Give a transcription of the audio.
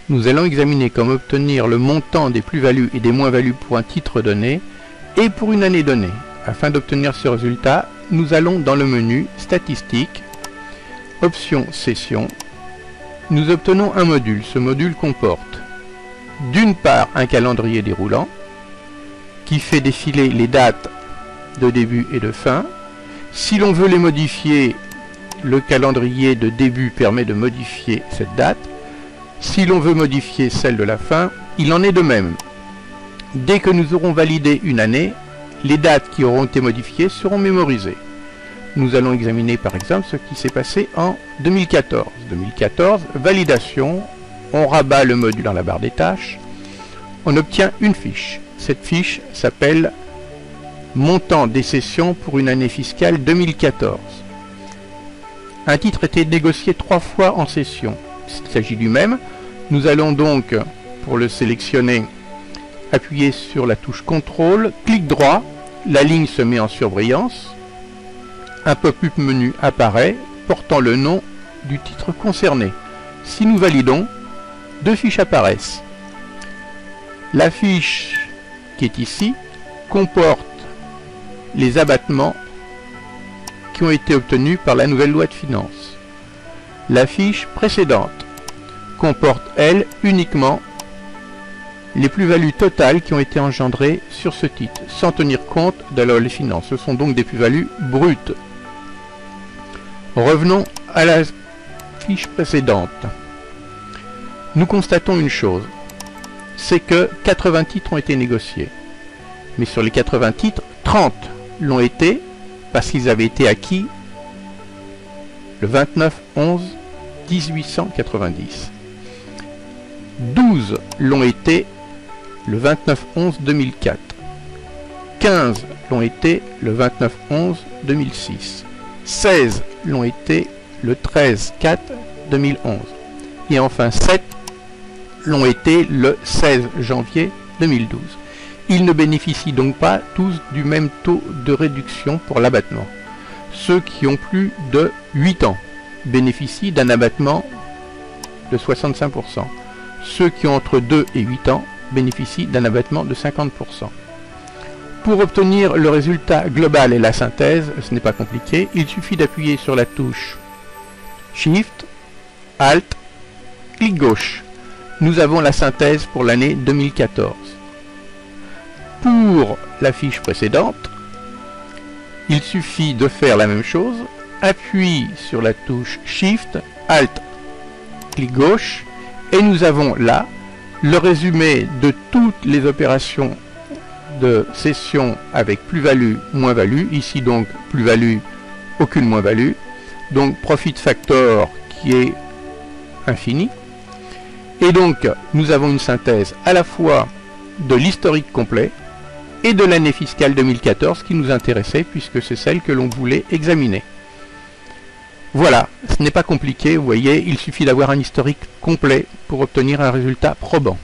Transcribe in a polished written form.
Nous allons examiner comment obtenir le montant des plus-values et des moins-values pour un titre donné et pour une année donnée. Afin d'obtenir ce résultat, nous allons dans le menu Statistiques, Option Session. Nous obtenons un module. Ce module comporte d'une part un calendrier déroulant qui fait défiler les dates de début et de fin. Si l'on veut les modifier, le calendrier de début permet de modifier cette date. Si l'on veut modifier celle de la fin, il en est de même. Dès que nous aurons validé une année, les dates qui auront été modifiées seront mémorisées. Nous allons examiner par exemple ce qui s'est passé en 2014. 2014, validation, on rabat le module dans la barre des tâches, on obtient une fiche. Cette fiche s'appelle Montant des sessions pour une année fiscale 2014. Un titre était négocié 3 fois en session. Il s'agit du même. Nous allons donc, pour le sélectionner, appuyer sur la touche CTRL, clic droit, la ligne se met en surbrillance, un pop-up menu apparaît portant le nom du titre concerné. Si nous validons, 2 fiches apparaissent. La fiche qui est ici comporte les abattements qui ont été obtenus par la nouvelle loi de finances. La fiche précédente comporte, elle, uniquement les plus-values totales qui ont été engendrées sur ce titre, sans tenir compte de la loi de finances. Ce sont donc des plus-values brutes. Revenons à la fiche précédente. Nous constatons une chose, c'est que 80 titres ont été négociés. Mais sur les 80 titres, 30 l'ont été parce qu'ils avaient été acquis le 29/11/1890. 12 l'ont été le 29/11/2004. 15 l'ont été le 29/11/2006. 16 l'ont été le 13/4/2011. Et enfin 7 l'ont été le 16 janvier 2012. Ils ne bénéficient donc pas tous du même taux de réduction pour l'abattement. Ceux qui ont plus de 8 ans bénéficient d'un abattement de 65%. Ceux qui ont entre 2 et 8 ans bénéficient d'un abattement de 50%. Pour obtenir le résultat global et la synthèse, ce n'est pas compliqué, il suffit d'appuyer sur la touche Shift, Alt, clic gauche. Nous avons la synthèse pour l'année 2014. Pour la fiche précédente, il suffit de faire la même chose, appuie sur la touche Shift, Alt, clic gauche, et nous avons là le résumé de toutes les opérations de cession avec plus-value, moins-value, ici donc plus-value, aucune moins-value, donc profit factor qui est infini, et donc nous avons une synthèse à la fois de l'historique complet et de l'année fiscale 2014 qui nous intéressait puisque c'est celle que l'on voulait examiner. Voilà, ce n'est pas compliqué, vous voyez, il suffit d'avoir un historique complet pour obtenir un résultat probant.